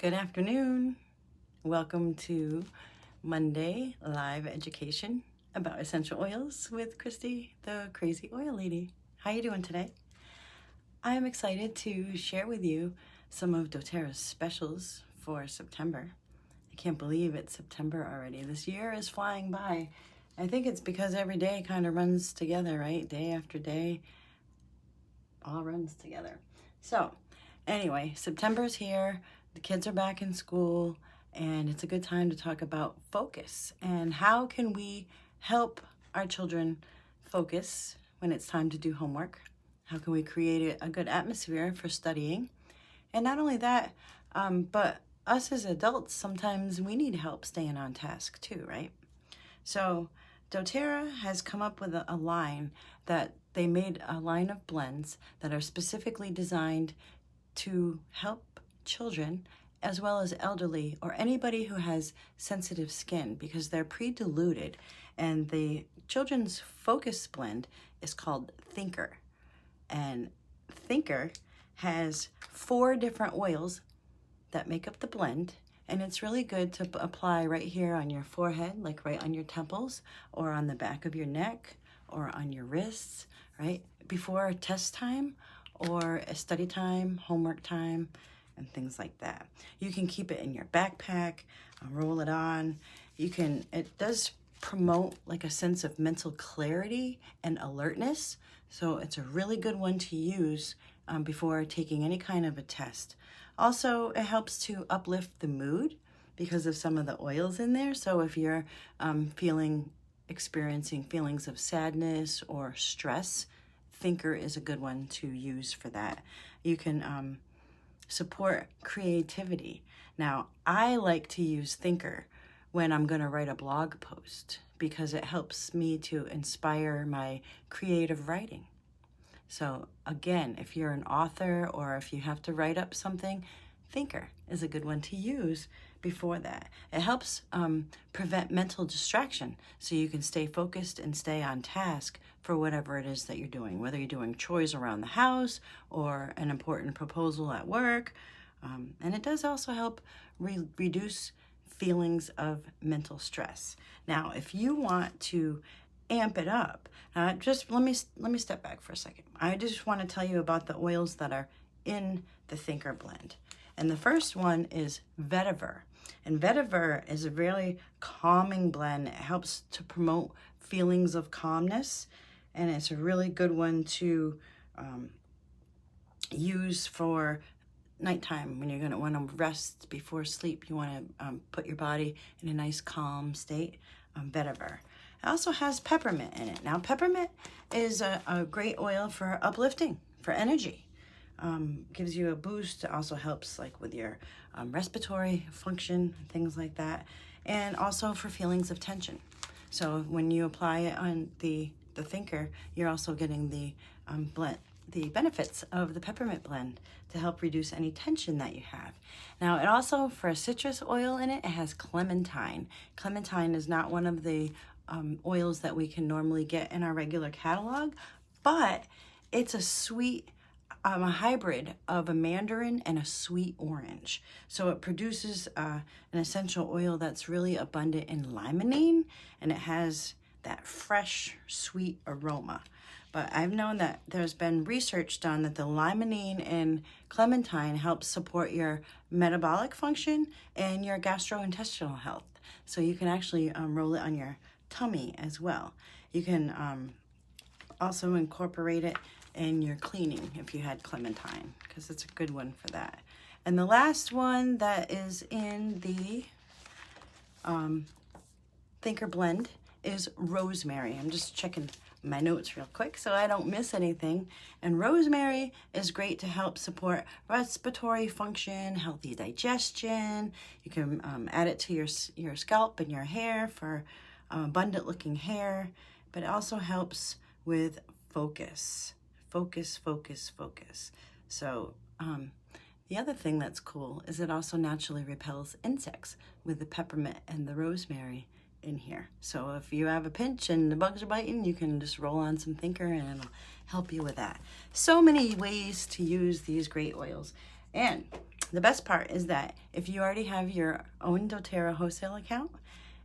Good afternoon. Welcome to Monday Live Education about essential oils with Christy, the crazy oil lady. How you doing today? I am excited to share with you some of Doterra's specials for September. I can't believe it's September already. This year is flying by. I think it's because every day kind of runs together, right? Day after day, all runs together. So anyway, September's here. The kids are back in school, and it's a good time to talk about focus and how can we help our children focus when it's time to do homework. How can we create a good atmosphere for studying? And not only that, but us as adults, sometimes we need help staying on task too, right? So Doterra has come up with a line that they made a line of blends that are specifically designed to help children as well as elderly or anybody who has sensitive skin, because they're pre-diluted. And the children's focus blend is called Thinker. And Thinker has 4 different oils that make up the blend. And it's really good to apply right here on your forehead, like right on your temples, or on the back of your neck, or on your wrists, right? Before a test time, or a study time, homework time, and things like that. You can keep it in your backpack, roll it on. It does promote like a sense of mental clarity and alertness. So it's a really good one to use before taking any kind of a test. Also, it helps to uplift the mood because of some of the oils in there. So if you're experiencing feelings of sadness or stress, Thinker is a good one to use for that. You can support creativity. Now, I like to use Thinker when I'm going to write a blog post because it helps me to inspire my creative writing. So again, if you're an author or if you have to write up something, Thinker is a good one to use before that. It helps prevent mental distraction so you can stay focused and stay on task for whatever it is that you're doing, whether you're doing chores around the house or an important proposal at work. And it does also help reduce feelings of mental stress. Now, if you want to amp it up, just let me step back for a second. I just want to tell you about the oils that are in the Thinker blend. And the first one is vetiver. And vetiver is a really calming blend. It helps to promote feelings of calmness. And it's a really good one to use for nighttime when you're going to want to rest before sleep. You want to put your body in a nice calm state. Vetiver. It also has peppermint in it. Now, peppermint is a great oil for uplifting, for energy. Gives you a boost. It also helps like with your respiratory function, things like that. And also for feelings of tension. So when you apply it on the Thinker, you're also getting the benefits of the peppermint blend to help reduce any tension that you have. Now, it also, for a citrus oil in it, it has clementine. Clementine is not one of the oils that we can normally get in our regular catalog, but it's a sweet, a hybrid of a mandarin and a sweet orange. So it produces an essential oil that's really abundant in limonene, and it has that fresh, sweet aroma. But I've known that there's been research done that the limonene in clementine helps support your metabolic function and your gastrointestinal health. So you can actually roll it on your tummy as well. You can also incorporate it in your cleaning if you had clementine, because it's a good one for that. And the last one that is in the Thinker blend is rosemary. I'm just checking my notes real quick so I don't miss anything. And rosemary is great to help support respiratory function, healthy digestion. You can add it to your scalp and your hair for abundant looking hair, but it also helps with focus. Focus. So the other thing that's cool is it also naturally repels insects with the peppermint and the rosemary in here. So if you have a pinch and the bugs are biting, you can just roll on some Thinker and it'll help you with that. So many ways to use these great oils. And the best part is that if you already have your own Doterra wholesale account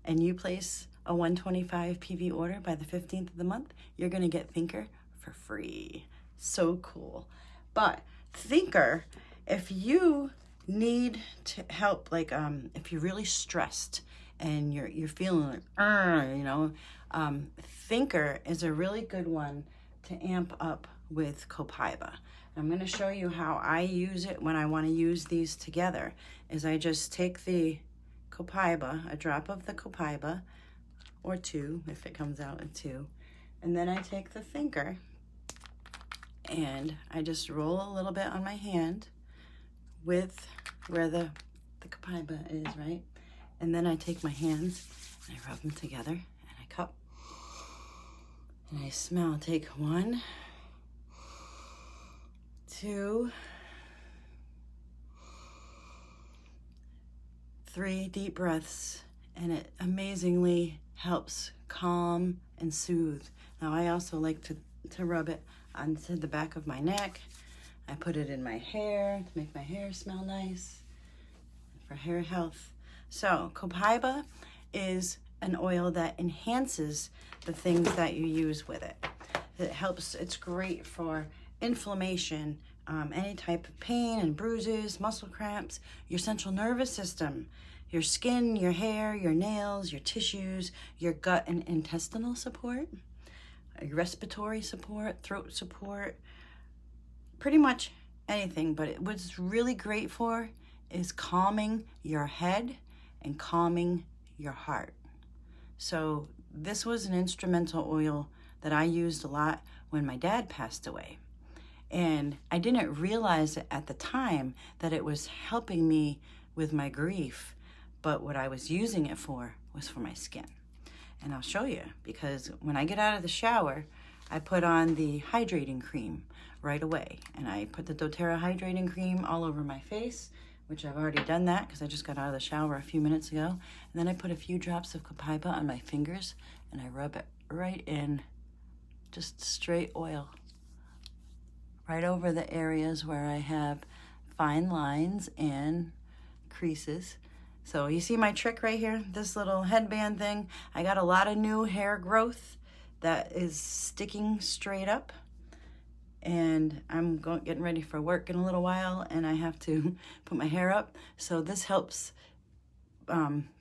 and you place a 125 PV order by the 15th of the month, you're going to get Thinker for free. So cool. But Thinker, if you need to help, like if you're really stressed and you're feeling like, Thinker is a really good one to amp up with Copaiba. I'm going to show you how I use it when I want to use these together. Is I just take the Copaiba, a drop of the Copaiba, or two if it comes out in two, and then I take the Thinker and I just roll a little bit on my hand with where the Copaiba is, right? And then I take my hands and I rub them together and I cup and I smell. Take 1, 2, 3 deep breaths, and it amazingly helps calm and soothe. Now I also like to rub it onto the back of my neck. I put it in my hair to make my hair smell nice for hair health. So Copaiba is an oil that enhances the things that you use with it. It helps, it's great for inflammation, any type of pain and bruises, muscle cramps, your central nervous system, your skin, your hair, your nails, your tissues, your gut and intestinal support, your respiratory support, throat support, pretty much anything. But what's really great for is calming your head and calming your heart. So this was an instrumental oil that I used a lot when my dad passed away. And I didn't realize at the time that it was helping me with my grief, but what I was using it for was for my skin. And I'll show you, because when I get out of the shower, I put on the hydrating cream right away. And I put the Doterra hydrating cream all over my face, which I've already done that because I just got out of the shower a few minutes ago. And then I put a few drops of Copaiba on my fingers and I rub it right in, just straight oil, right over the areas where I have fine lines and creases. So you see my trick right here, this little headband thing. I got a lot of new hair growth that is sticking straight up. And I'm getting ready for work in a little while and I have to put my hair up. So this helps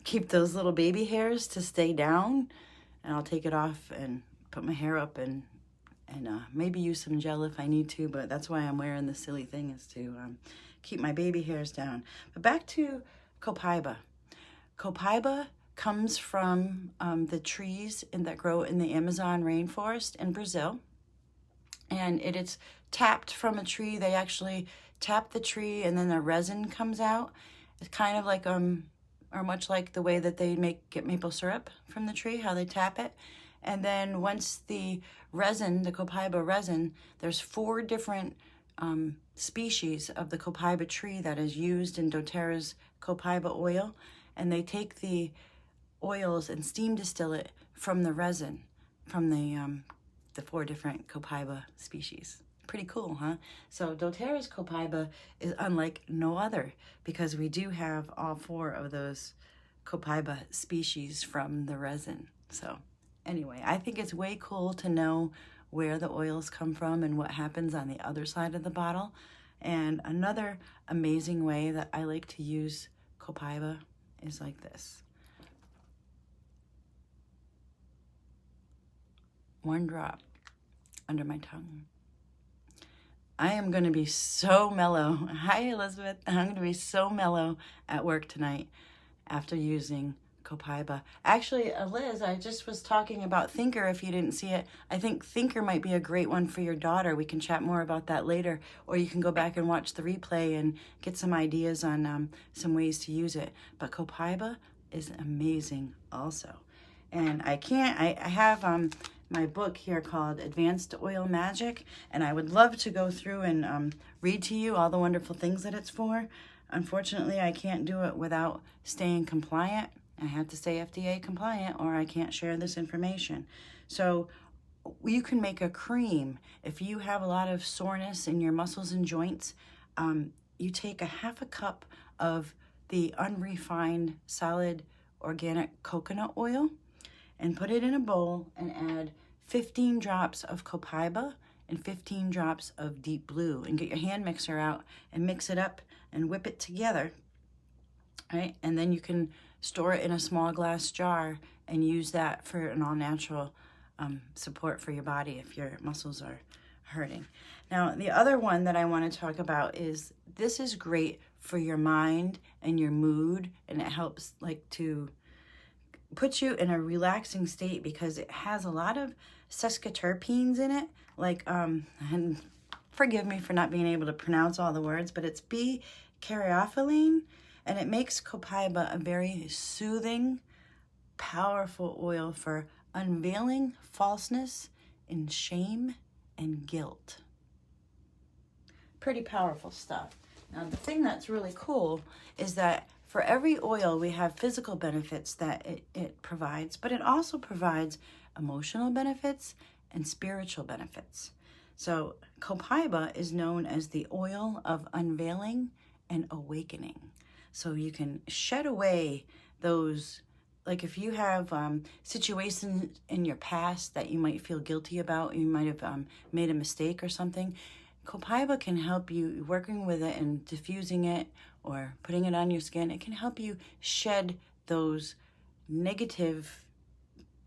keep those little baby hairs to stay down. And I'll take it off and put my hair up and maybe use some gel if I need to, but that's why I'm wearing this silly thing, is to keep my baby hairs down. But back to Copaiba. Copaiba comes from the trees that grow in the Amazon rainforest in Brazil. And it's tapped from a tree. They actually tap the tree and then the resin comes out. It's kind of like, or much like the way that they get maple syrup from the tree, how they tap it. And then once the resin, the Copaiba resin, there's 4 different species of the Copaiba tree that is used in Doterra's Copaiba oil. And they take the oils and steam distill it from the resin, from the 4 different Copaiba species. Pretty cool, huh? So Doterra's Copaiba is unlike no other because we do have all 4 of those Copaiba species from the resin. So anyway, I think it's way cool to know where the oils come from and what happens on the other side of the bottle. And another amazing way that I like to use Copaiba is like this. 1 drop under my tongue. I am going to be so mellow. Hi, Elizabeth. I'm going to be so mellow at work tonight after using Copaiba. Actually, Liz, I just was talking about Thinker, if you didn't see it. I think Thinker might be a great one for your daughter. We can chat more about that later, or you can go back and watch the replay and get some ideas on some ways to use it. But Copaiba is amazing also. And I have my book here called Advanced Oil Magic, and I would love to go through and read to you all the wonderful things that it's for. Unfortunately, I can't do it without staying compliant. I have to stay FDA compliant or I can't share this information. So you can make a cream if you have a lot of soreness in your muscles and joints. you take a half a cup of the unrefined solid organic coconut oil and put it in a bowl and add 15 drops of Copaiba and 15 drops of deep blue, and get your hand mixer out and mix it up and whip it together, right? And then you can store it in a small glass jar and use that for an all-natural support for your body if your muscles are hurting. Now, the other one that I want to talk about is this is great for your mind and your mood, and it helps like to put you in a relaxing state because it has a lot of sesquiterpenes in it, like and forgive me for not being able to pronounce all the words, but it's B-caryophyllene, and it makes Copaiba a very soothing, powerful oil for unveiling falseness in shame and guilt. Pretty powerful stuff. Now, the thing that's really cool is that for every oil, we have physical benefits that it provides, but it also provides emotional benefits and spiritual benefits. So Copaiba is known as the oil of unveiling and awakening. So you can shed away those, like if you have situations in your past that you might feel guilty about, you might have made a mistake or something, Copaiba can help you, working with it and diffusing it or putting it on your skin. It can help you shed those negative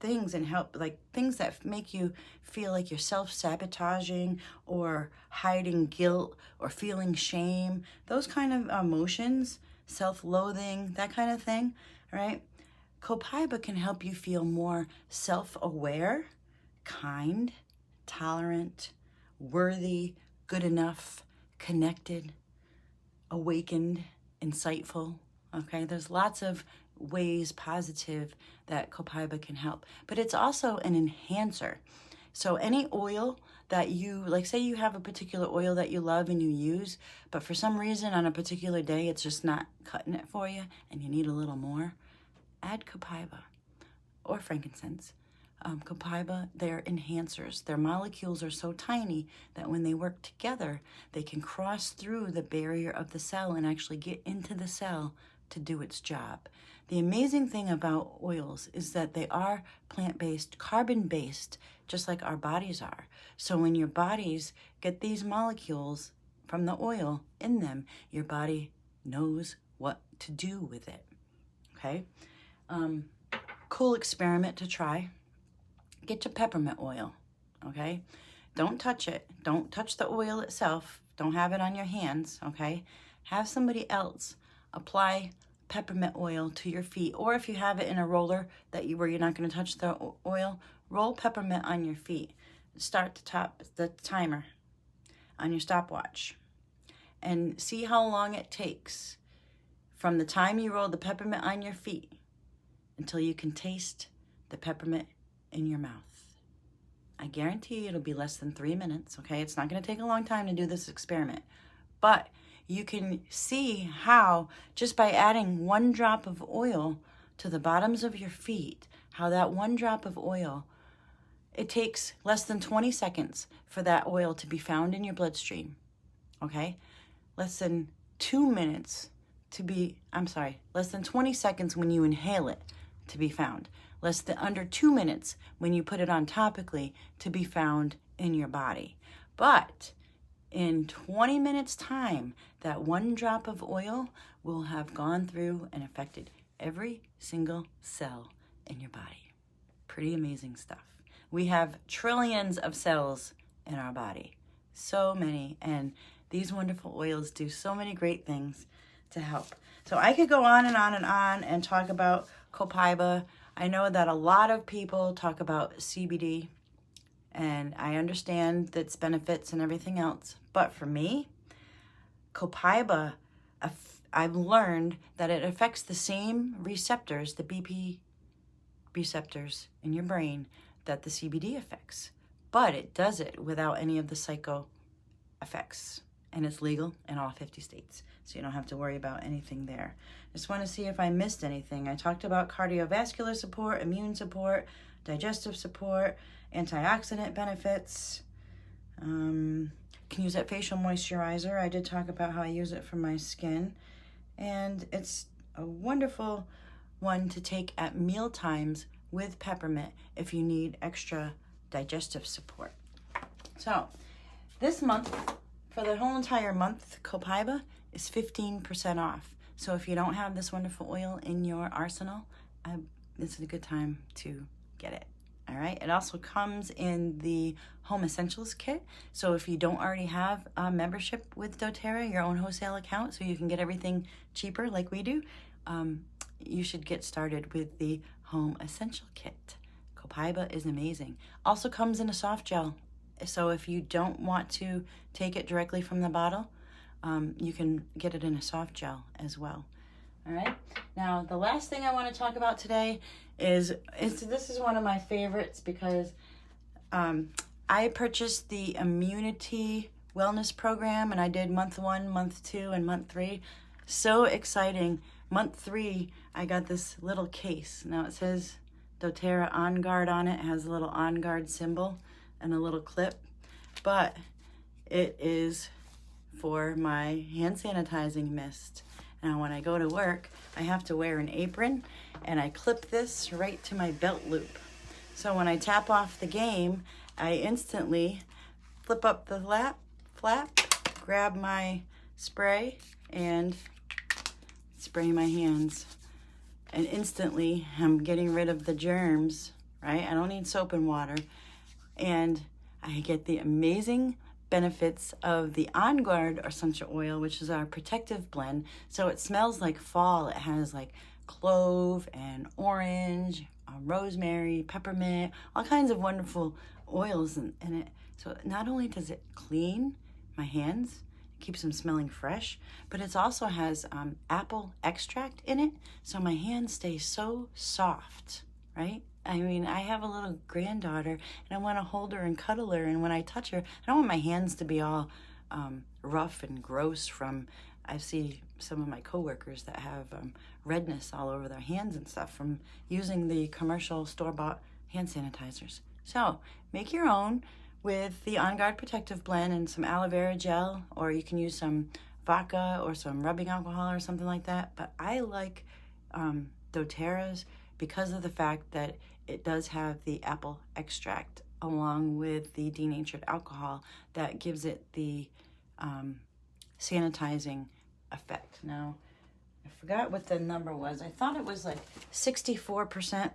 things and help, like things that make you feel like you're self-sabotaging or hiding guilt or feeling shame, those kind of emotions, self-loathing, that kind of thing, right? Copaiba can help you feel more self-aware, kind, tolerant, worthy, good enough, connected, awakened, insightful, okay? There's lots of ways positive that Copaiba can help, but it's also an enhancer. So any oil that you, like say you have a particular oil that you love and you use, but for some reason on a particular day it's just not cutting it for you and you need a little more, add Copaiba or frankincense. Copaiba, they're enhancers. Their molecules are so tiny that when they work together, they can cross through the barrier of the cell and actually get into the cell to do its job. The amazing thing about oils is that they are plant-based, carbon-based, just like our bodies are. So when your bodies get these molecules from the oil in them, your body knows what to do with it, okay? Cool experiment to try. Get your peppermint oil, okay? Don't touch it. Don't touch the oil itself. Don't have it on your hands, okay? Have somebody else apply peppermint oil to your feet, or if you have it in a roller where you're not going to touch the oil, roll peppermint on your feet. Start the timer on your stopwatch and see how long it takes from the time you roll the peppermint on your feet until you can taste the peppermint in your mouth. I guarantee you it'll be less than 3 minutes, okay? It's not going to take a long time to do this experiment, but you can see how just by adding 1 drop of oil to the bottoms of your feet, how that 1 drop of oil, it takes less than 20 seconds for that oil to be found in your bloodstream, okay? Less than 2 minutes less than 20 seconds when you inhale it to be found. Under 2 minutes when you put it on topically to be found in your body. But in 20 minutes time, that 1 drop of oil will have gone through and affected every single cell in your body. Pretty amazing stuff. We have trillions of cells in our body, so many, and these wonderful oils do so many great things to help. So I could go on and on and on and talk about Copaiba. I know that a lot of people talk about CBD, and I understand its benefits and everything else. But for me, Copaiba, I've learned that it affects the same receptors, the BP receptors in your brain, that the CBD affects. But it does it without any of the psycho effects. And it's legal in all 50 states. So you don't have to worry about anything there. Just want to see if I missed anything. I talked about cardiovascular support, immune support, digestive support, antioxidant benefits, can use that facial moisturizer. I did talk about how I use it for my skin. And it's a wonderful one to take at meal times with peppermint if you need extra digestive support. So this month, for the whole entire month, Copaiba is 15% off. So if you don't have this wonderful oil in your arsenal, this is a good time to get it. All right. It also comes in the Home Essentials kit. So if you don't already have a membership with Doterra, your own wholesale account, so you can get everything cheaper like we do, you should get started with the Home Essential kit. Copaiba is amazing. Also comes in a soft gel. So if you don't want to take it directly from the bottle, you can get it in a soft gel as well. All right. Now, the last thing I want to talk about today is this is one of my favorites because I purchased the Immunity Wellness Program, and I did month 1, month 2, and month 3. So exciting. Month 3, I got this little case. Now, it says Doterra On Guard on it. It has a little On Guard symbol and a little clip, but it is for my hand sanitizing mist. Now, when I go to work, I have to wear an apron, and I clip this right to my belt loop. So when I tap off the game, I instantly flip up the flap, grab my spray, and spray my hands. And instantly, I'm getting rid of the germs, right? I don't need soap and water. And I get the amazing benefits of the On Guard essential oil, which is our protective blend. So it smells like fall. It has like clove and orange, rosemary, peppermint, all kinds of wonderful oils in it. So not only does it clean my hands, it keeps them smelling fresh, but it also has apple extract in it. So my hands stay so soft, right? I mean, I have a little granddaughter, and I want to hold her and cuddle her, and when I touch her, I don't want my hands to be all rough and gross from, I see some of my coworkers that have redness all over their hands and stuff from using the commercial store-bought hand sanitizers. So, make your own with the On Guard Protective Blend and some aloe vera gel, or you can use some vodka or some rubbing alcohol or something like that, but I like doTERRA's because of the fact that it does have the apple extract along with the denatured alcohol that gives it the sanitizing effect. Now, I forgot what the number was. I thought it was like 64%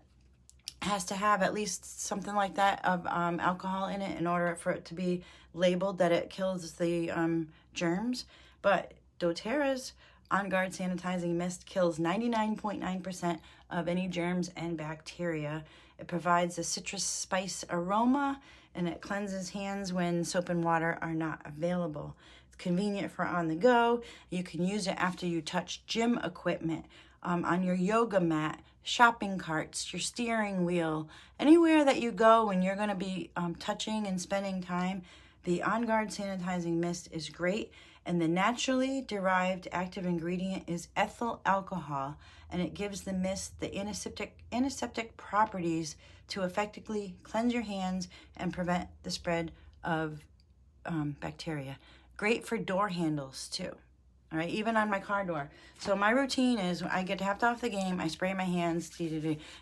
has to have at least something like that of alcohol in it in order for it to be labeled that it kills the germs. But doTERRA's On Guard Sanitizing Mist kills 99.9% of any germs and bacteria. It provides a citrus spice aroma, and it cleanses hands when soap and water are not available. It's convenient for on the go. You can use it after you touch gym equipment, on your yoga mat, shopping carts, your steering wheel, anywhere that you go when you're going to be touching and spending time. The On Guard Sanitizing Mist is great. And the naturally derived active ingredient is ethyl alcohol, and it gives the mist the antiseptic properties to effectively cleanse your hands and prevent the spread of bacteria. Great for door handles too, all right, even on my car door. So my routine is I get tapped off the game, I spray my hands,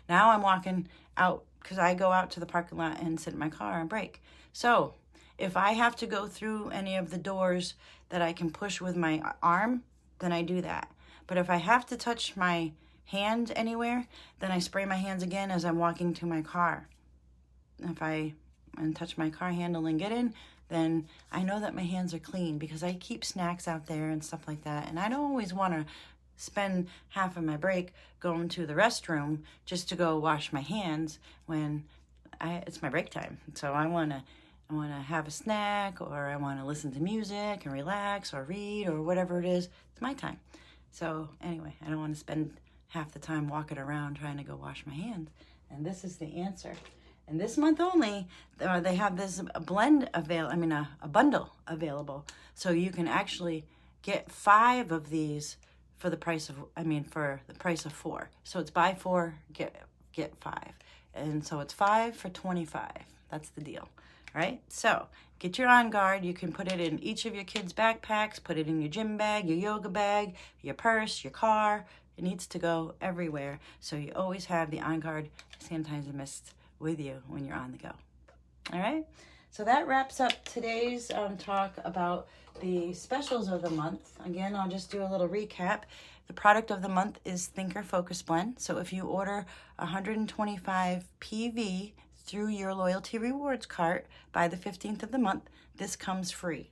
now I'm walking out because I go out to the parking lot and sit in my car and break. So if I have to go through any of the doors that I can push with my arm, then I do that. But if I have to touch my hand anywhere, then I spray my hands again as I'm walking to my car. If I touch my car handle and get in, then I know that my hands are clean because I keep snacks out there and stuff like that. And I don't always want to spend half of my break going to the restroom just to go wash my hands when it's my break time. So I want to have a snack, or I want to listen to music and relax or read or whatever it is. It's my time. So anyway, I don't want to spend half the time walking around trying to go wash my hands. And this is the answer. And this month only, they have this a bundle available. So you can actually get 5 of these for the price of 4. So it's buy 4, get 5. And so it's 5 for $25. That's the deal. All right, so get your On Guard. You can put it in each of your kids' backpacks, put it in your gym bag, your yoga bag, your purse, your car. It needs to go everywhere. So you always have the On Guard sanitizer mist with you when you're on the go. All right, so that wraps up today's talk about the specials of the month. Again, I'll just do a little recap. The product of the month is Thinker Focus Blend. So if you order 125 PV through your loyalty rewards cart by the 15th of the month, this comes free.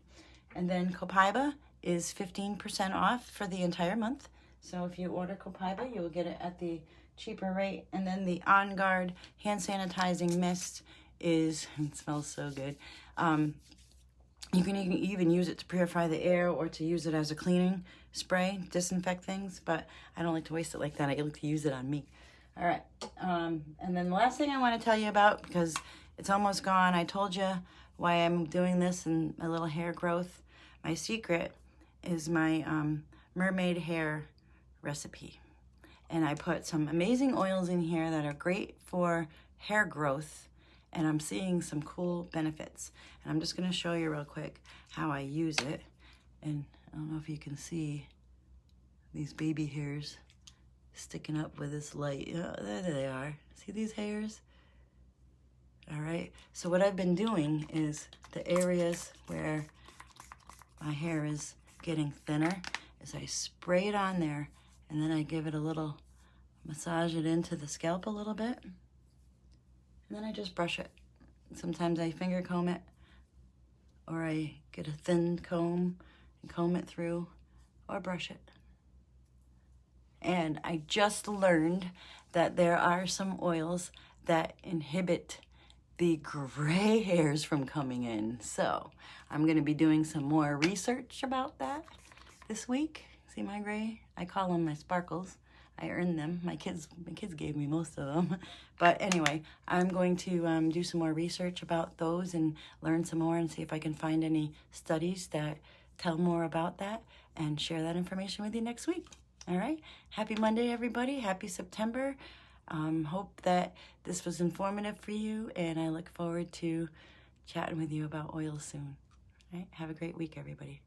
And then Copaiba is 15% off for the entire month. So if you order Copaiba, you'll get it at the cheaper rate. And then the On Guard hand sanitizing mist is, it smells so good. You can even use it to purify the air or to use it as a cleaning spray, disinfect things, but I don't like to waste it like that. I like to use it on me. All right, and then the last thing I want to tell you about, because it's almost gone, I told you why I'm doing this and my little hair growth. My secret is my mermaid hair recipe. And I put some amazing oils in here that are great for hair growth, and I'm seeing some cool benefits. And I'm just gonna show you real quick how I use it. And I don't know if you can see these baby hairs sticking up with this light. Oh, there they are. See these hairs? All right, so what I've been doing is the areas where my hair is getting thinner is I spray it on there, and then I give it a little, massage it into the scalp a little bit, and then I just brush it. Sometimes I finger comb it, or I get a thin comb and comb it through, or brush it. And I just learned that there are some oils that inhibit the gray hairs from coming in. So I'm gonna be doing some more research about that this week. See my gray? I call them my sparkles. I earned them. My kids gave me most of them. But anyway, I'm going to do some more research about those and learn some more and see if I can find any studies that tell more about that and share that information with you next week. All right? Happy Monday, everybody. Happy September. Hope that this was informative for you, and I look forward to chatting with you about oils soon. All right? Have a great week, everybody.